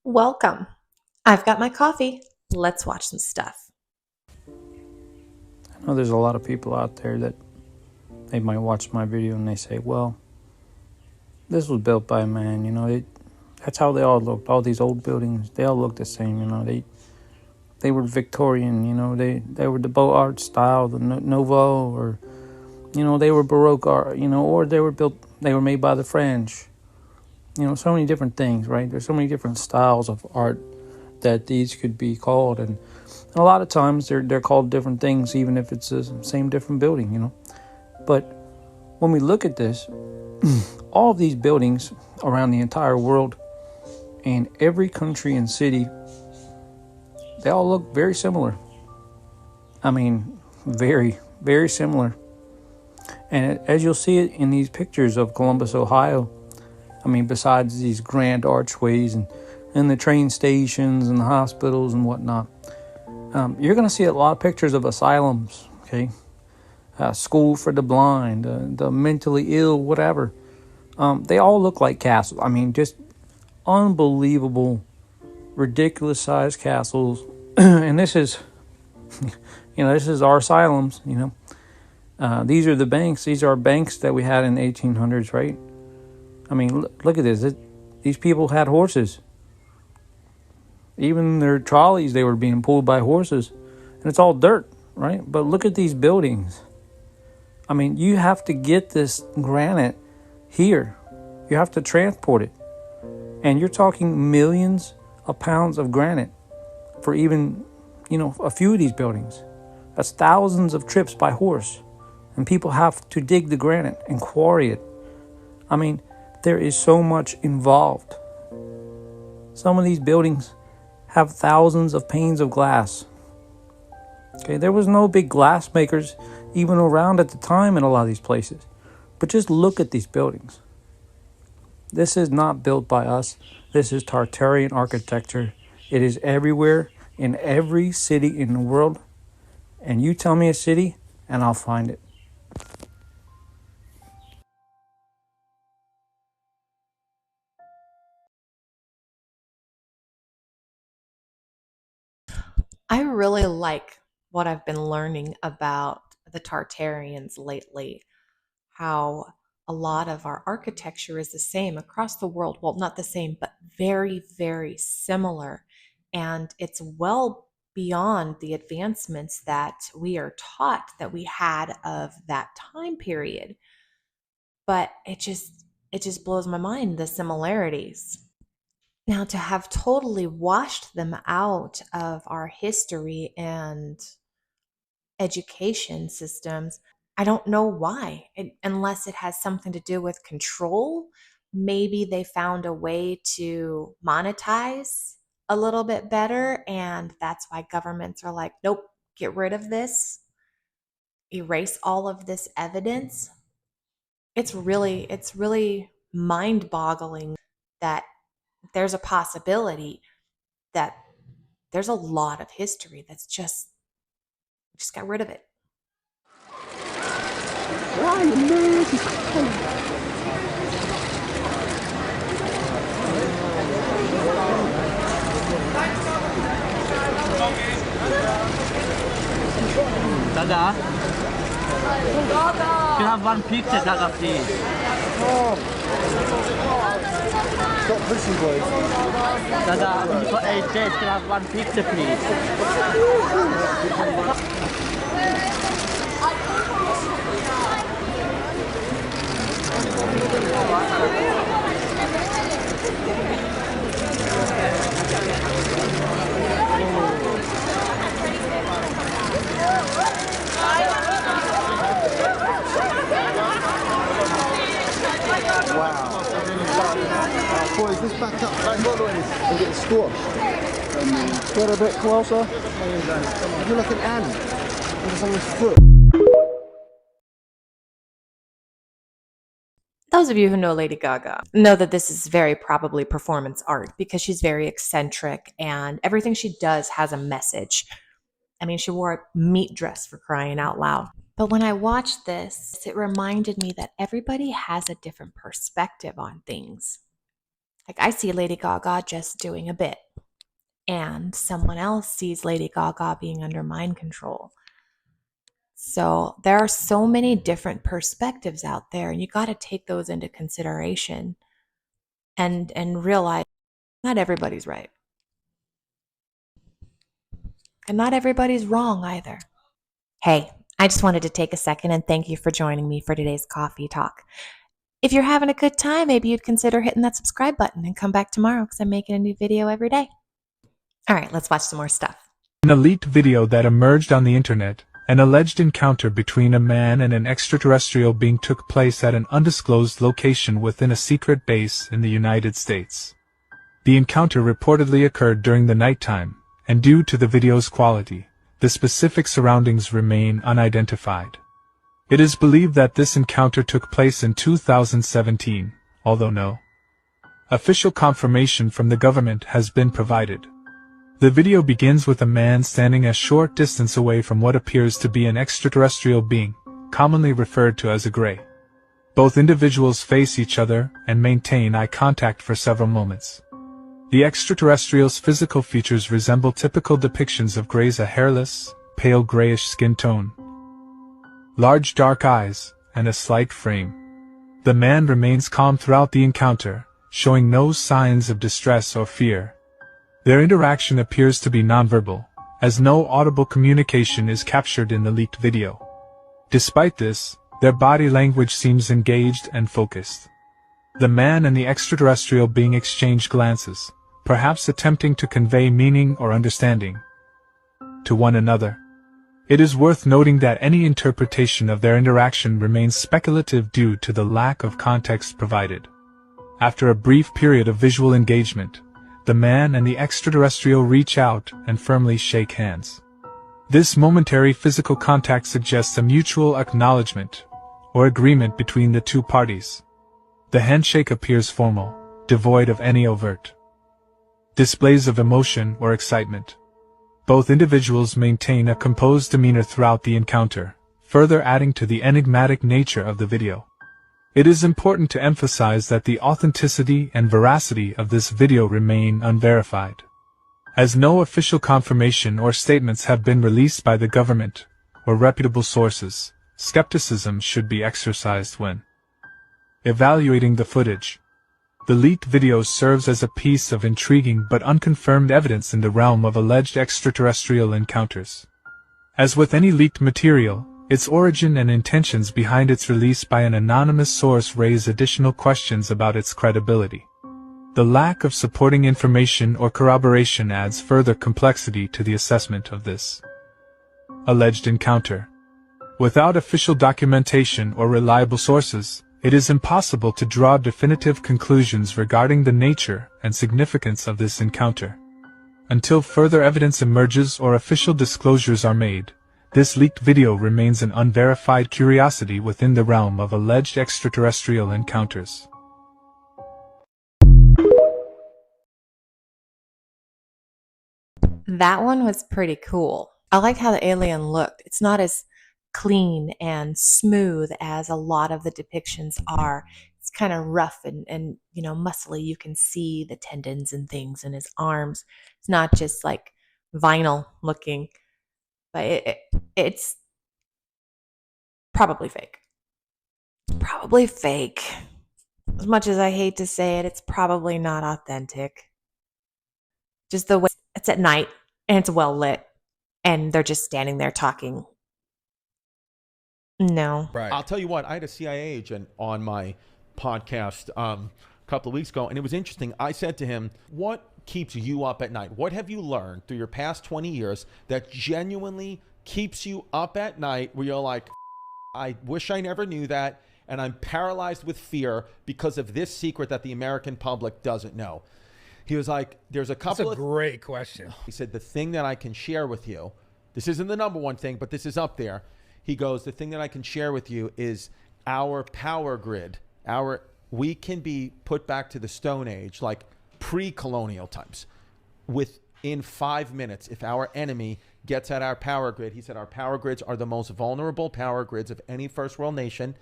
Welcome. I've got my coffee. Let's watch some stuff. I know there's a lot of people out there that they might watch my video and they say, well, this was built by a man, that's how they all looked. All these old buildings, they all look the same, they were Victorian, they were the Beaux Art style, the Nouveau, or, they were Baroque art, or they were made by the French. So many different things, right? There's so many different styles of art that these could be called. And a lot of times they're called different things, even if it's the same different building, But when we look at this, all of these buildings around the entire world and every country and city, they all look very similar. I mean, very, very similar. And as you'll see it in these pictures of Columbus, Ohio, I mean, besides these grand archways and the train stations and the hospitals and whatnot, you're going to see a lot of pictures of asylums, okay? School for the blind, the mentally ill, whatever. They all look like castles. I mean, just unbelievable, ridiculous sized castles. And this is, this is our asylums, These are the banks. These are banks that we had in the 1800s, right? I mean, look at this. These people had horses. Even their trolleys, they were being pulled by horses. And it's all dirt, right? But look at these buildings. I mean, you have to get this granite here. You have to transport it. And you're talking millions of pounds of granite for even, a few of these buildings. That's thousands of trips by horse. And people have to dig the granite and quarry it. I mean, there is so much involved. Some of these buildings have thousands of panes of glass. Okay, there was no big glass makers even around at the time in a lot of these places. But just look at these buildings. This is not built by us. This is Tartarian architecture. It is everywhere in every city in the world. And you tell me a city and I'll find it. I really like what I've been learning about the Tartarians lately, how a lot of our architecture is the same across the world. Well, not the same, but very, very similar. And it's well beyond the advancements that we are taught that we had of that time period. But it just blows my mind, the similarities. Now, to have totally washed them out of our history and education systems, I don't know why, unless it has something to do with control. Maybe they found a way to monetize a little bit better, and that's why governments are like, nope, get rid of this, erase all of this evidence. It's really mind-boggling that there's a possibility that there's a lot of history that's just got rid of it. Dada, you have one picture, Dada, please. Stop pushing, boys. Dada, for AJ, can I have one picture, please? Wow. Boys, let's back up and get squashed. Get a bit closer. You're like an ant. It's on his foot. Those of you who know Lady Gaga know that this is very probably performance art because she's very eccentric and everything she does has a message. I mean, she wore a meat dress for crying out loud. But when I watched this, it reminded me that everybody has a different perspective on things. Like I see Lady Gaga just doing a bit, and someone else sees Lady Gaga being under mind control. So there are so many different perspectives out there, and you got to take those into consideration and realize not everybody's right. And not everybody's wrong either. Hey, I just wanted to take a second and thank you for joining me for today's coffee talk. If you're having a good time, maybe you'd consider hitting that subscribe button and come back tomorrow because I'm making a new video every day. All right, let's watch some more stuff. An leaked video that emerged on the internet, an alleged encounter between a man and an extraterrestrial being took place at an undisclosed location within a secret base in the United States. The encounter reportedly occurred during the nighttime, and due to the video's quality, the specific surroundings remain unidentified. It is believed that this encounter took place in 2017, although no official confirmation from the government has been provided. The video begins with a man standing a short distance away from what appears to be an extraterrestrial being, commonly referred to as a gray. Both individuals face each other and maintain eye contact for several moments. The extraterrestrial's physical features resemble typical depictions of grays: a hairless, pale grayish skin tone, large dark eyes, and a slight frame. The man remains calm throughout the encounter, showing no signs of distress or fear. Their interaction appears to be nonverbal, as no audible communication is captured in the leaked video. Despite this, their body language seems engaged and focused. The man and the extraterrestrial being exchange glances, perhaps attempting to convey meaning or understanding to one another. It is worth noting that any interpretation of their interaction remains speculative due to the lack of context provided. After a brief period of visual engagement, the man and the extraterrestrial reach out and firmly shake hands. This momentary physical contact suggests a mutual acknowledgement or agreement between the two parties. The handshake appears formal, devoid of any overt displays of emotion or excitement. Both individuals maintain a composed demeanor throughout the encounter, further adding to the enigmatic nature of the video. It is important to emphasize that the authenticity and veracity of this video remain unverified. As no official confirmation or statements have been released by the government or reputable sources, skepticism should be exercised when evaluating the footage. The leaked video serves as a piece of intriguing but unconfirmed evidence in the realm of alleged extraterrestrial encounters. As with any leaked material, its origin and intentions behind its release by an anonymous source raise additional questions about its credibility. The lack of supporting information or corroboration adds further complexity to the assessment of this alleged encounter. Without official documentation or reliable sources, it is impossible to draw definitive conclusions regarding the nature and significance of this encounter. Until further evidence emerges or official disclosures are made, this leaked video remains an unverified curiosity within the realm of alleged extraterrestrial encounters. That one was pretty cool. I like how the alien looked. It's not as clean and smooth as a lot of the depictions are. It's kind of rough and muscly. You can see the tendons and things in his arms. It's not just like vinyl looking, but it's probably fake. Probably fake. As much as I hate to say it, it's probably not authentic. Just the way it's at night and it's well lit and they're just standing there talking. No. Right. I'll tell you what, I had a CIA agent on my podcast a couple of weeks ago, and it was interesting. I said to him, what keeps you up at night? What have you learned through your past 20 years that genuinely keeps you up at night where you're like, I wish I never knew that, and I'm paralyzed with fear because of this secret that the American public doesn't know? He was like, there's a couple That's a great question. He said, the thing that I can share with you, this isn't the number one thing, but this is up there. He goes, the thing that I can share with you is our power grid. We can be put back to the Stone Age, like pre-colonial times, within 5 minutes. If our enemy gets at our power grid, he said our power grids are the most vulnerable power grids of any first world nation.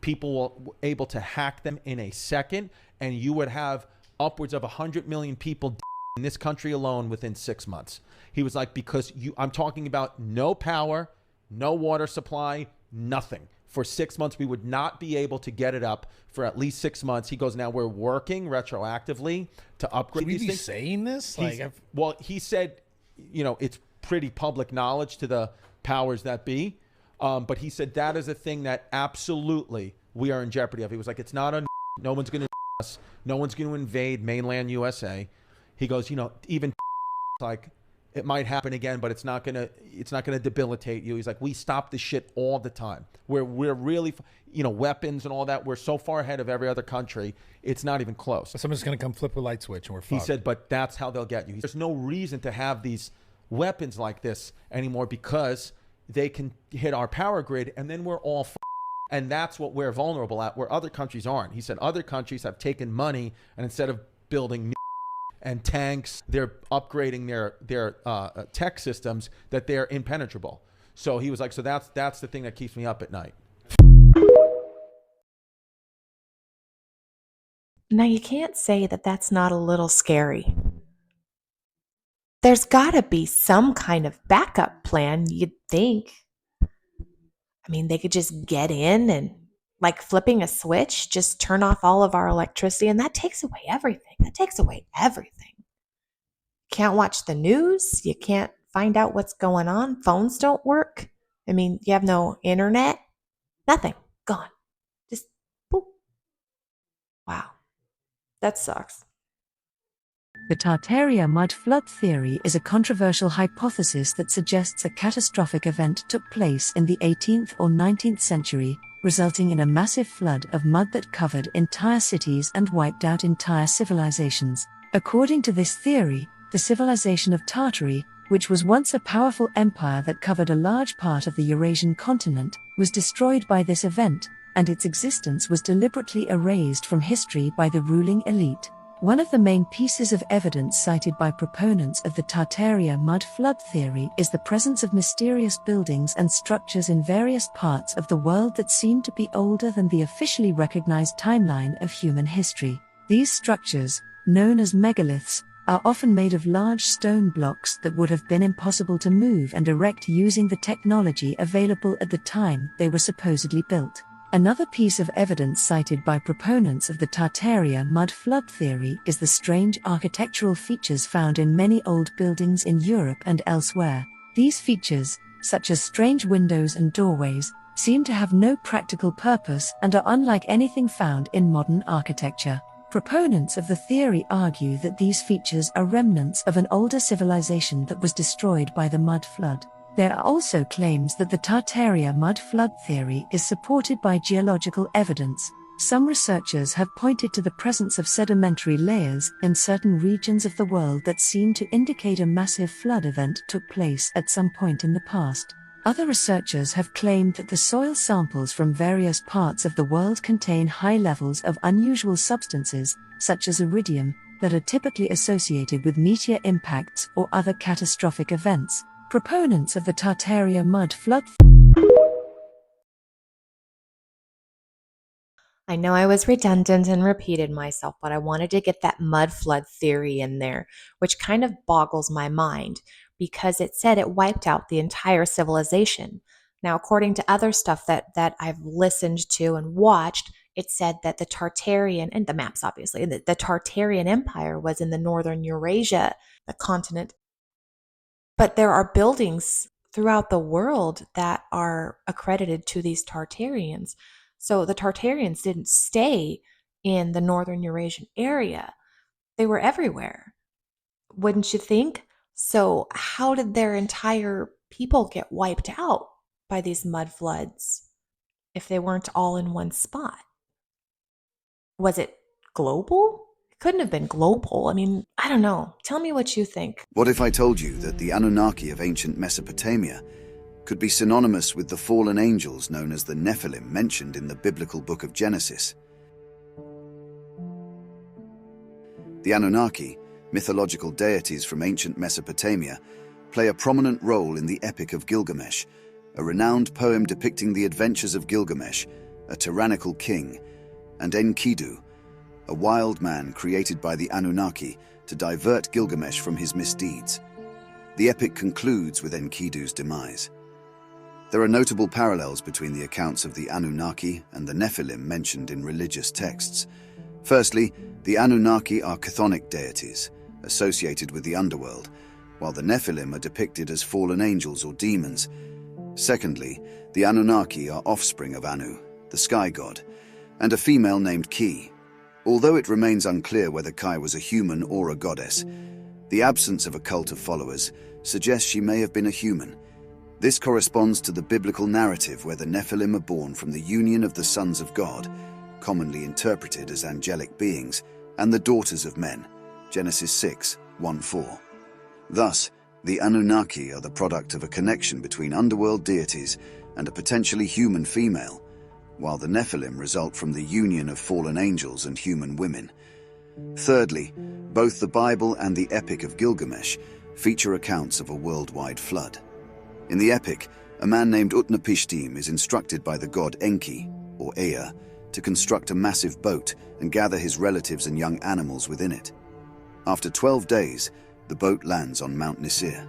People will able to hack them in a second, and you would have upwards of 100 million people in this country alone within 6 months. He was like, because I'm talking about no power, no water supply, nothing. For 6 months, we would not be able to get it up for at least 6 months. He goes, now we're working retroactively to upgrade these things. Saying this? Well, he said, it's pretty public knowledge to the powers that be. But he said that is a thing that absolutely we are in jeopardy of. He was like, it's not no one's going to us. No one's going to invade mainland USA. He goes, even like it might happen again, but it's not gonna debilitate you. He's like, we stop this shit all the time. We're really, weapons and all that. We're so far ahead of every other country. It's not even close. Someone's going to come flip a light switch and we're fucked. He said, but that's how they'll get you. There's no reason to have these weapons like this anymore because they can hit our power grid and then we're all and that's what we're vulnerable at, where other countries aren't. He said other countries have taken money and instead of building and tanks, they're upgrading their tech systems that they're impenetrable. So he was like, so that's the thing that keeps me up at night. Now, you can't say that that's not a little scary. There's got to be some kind of backup plan, you'd think. I mean, they could just get in and, like flipping a switch, just turn off all of our electricity, and that takes away everything. Can't watch the news. You can't find out what's going on. Phones don't work. I mean, you have no internet. Nothing. Gone. Just boop. Wow. That sucks. The Tartaria mud flood theory is a controversial hypothesis that suggests a catastrophic event took place in the 18th or 19th century, resulting in a massive flood of mud that covered entire cities and wiped out entire civilizations. According to this theory, the civilization of Tartary, which was once a powerful empire that covered a large part of the Eurasian continent, was destroyed by this event, and its existence was deliberately erased from history by the ruling elite. One of the main pieces of evidence cited by proponents of the Tartaria mud flood theory is the presence of mysterious buildings and structures in various parts of the world that seem to be older than the officially recognized timeline of human history. These structures, known as megaliths, are often made of large stone blocks that would have been impossible to move and erect using the technology available at the time they were supposedly built. Another piece of evidence cited by proponents of the Tartaria mud flood theory is the strange architectural features found in many old buildings in Europe and elsewhere. These features, such as strange windows and doorways, seem to have no practical purpose and are unlike anything found in modern architecture. Proponents of the theory argue that these features are remnants of an older civilization that was destroyed by the mud flood. There are also claims that the Tartaria mud flood theory is supported by geological evidence. Some researchers have pointed to the presence of sedimentary layers in certain regions of the world that seem to indicate a massive flood event took place at some point in the past. Other researchers have claimed that the soil samples from various parts of the world contain high levels of unusual substances, such as iridium, that are typically associated with meteor impacts or other catastrophic events. Proponents of the Tartaria mud flood. I know I was redundant and repeated myself, but I wanted to get that mud flood theory in there, which kind of boggles my mind because it said it wiped out the entire civilization. Now, according to other stuff that I've listened to and watched, it said that the Tartarian, and the maps obviously, the Tartarian Empire was in the northern Eurasia, the continent. But there are buildings throughout the world that are accredited to these Tartarians. So the Tartarians didn't stay in the northern Eurasian area. They were everywhere. Wouldn't you think? So how did their entire people get wiped out by these mud floods if they weren't all in one spot? Was it global? It couldn't have been global. I mean, I don't know. Tell me what you think. What if I told you that the Anunnaki of ancient Mesopotamia could be synonymous with the fallen angels known as the Nephilim mentioned in the biblical book of Genesis? The Anunnaki, mythological deities from ancient Mesopotamia, play a prominent role in the Epic of Gilgamesh, a renowned poem depicting the adventures of Gilgamesh, a tyrannical king, and Enkidu, a wild man created by the Anunnaki to divert Gilgamesh from his misdeeds. The epic concludes with Enkidu's demise. There are notable parallels between the accounts of the Anunnaki and the Nephilim mentioned in religious texts. Firstly, the Anunnaki are chthonic deities, associated with the underworld, while the Nephilim are depicted as fallen angels or demons. Secondly, the Anunnaki are offspring of Anu, the sky god, and a female named Ki. Although it remains unclear whether Kai was a human or a goddess, the absence of a cult of followers suggests she may have been a human. This corresponds to the biblical narrative where the Nephilim are born from the union of the sons of God, commonly interpreted as angelic beings, and the daughters of men, Genesis 6:1-4. Thus, the Anunnaki are the product of a connection between underworld deities and a potentially human female, while the Nephilim result from the union of fallen angels and human women. Thirdly, both the Bible and the Epic of Gilgamesh feature accounts of a worldwide flood. In the epic, a man named Utnapishtim is instructed by the god Enki, or Ea, to construct a massive boat and gather his relatives and young animals within it. After 12 days, the boat lands on Mount Nisir.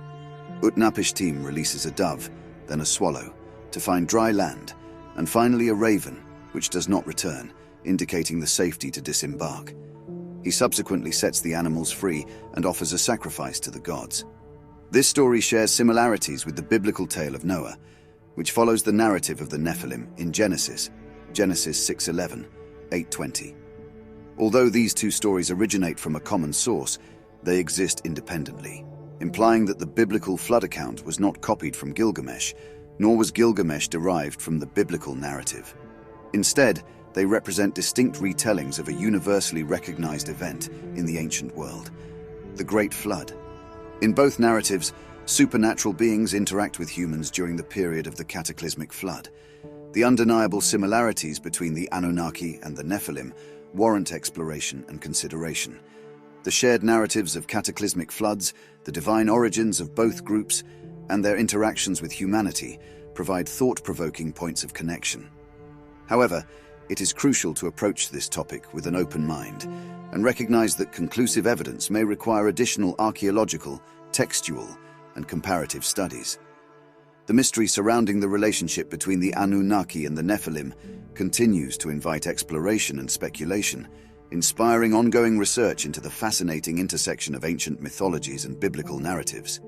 Utnapishtim releases a dove, then a swallow, to find dry land, and finally a raven, which does not return, indicating the safety to disembark. He subsequently sets the animals free and offers a sacrifice to the gods. This story shares similarities with the biblical tale of Noah, which follows the narrative of the Nephilim in Genesis 6:11, 8:20. Although these two stories originate from a common source, they exist independently, implying that the biblical flood account was not copied from Gilgamesh, nor was Gilgamesh derived from the biblical narrative. Instead, they represent distinct retellings of a universally recognized event in the ancient world, the Great Flood. In both narratives, supernatural beings interact with humans during the period of the cataclysmic flood. The undeniable similarities between the Anunnaki and the Nephilim warrant exploration and consideration. The shared narratives of cataclysmic floods, the divine origins of both groups, and their interactions with humanity provide thought-provoking points of connection. However, it is crucial to approach this topic with an open mind and recognize that conclusive evidence may require additional archaeological, textual, and comparative studies. The mystery surrounding the relationship between the Anunnaki and the Nephilim continues to invite exploration and speculation, inspiring ongoing research into the fascinating intersection of ancient mythologies and biblical narratives.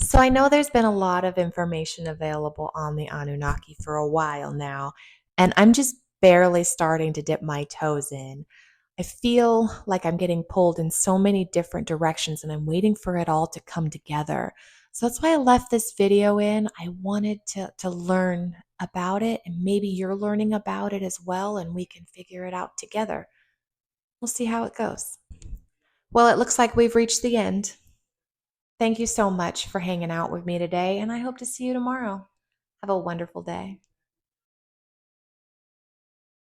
So I know there's been a lot of information available on the Anunnaki for a while now, and I'm just barely starting to dip my toes in. I feel like I'm getting pulled in so many different directions and I'm waiting for it all to come together. So that's why I left this video in. I wanted to learn about it, and maybe you're learning about it as well, and we can figure it out together. We'll see how it goes. Well, it looks like we've reached the end. Thank you so much for hanging out with me today, and I hope to see you tomorrow. Have a wonderful day.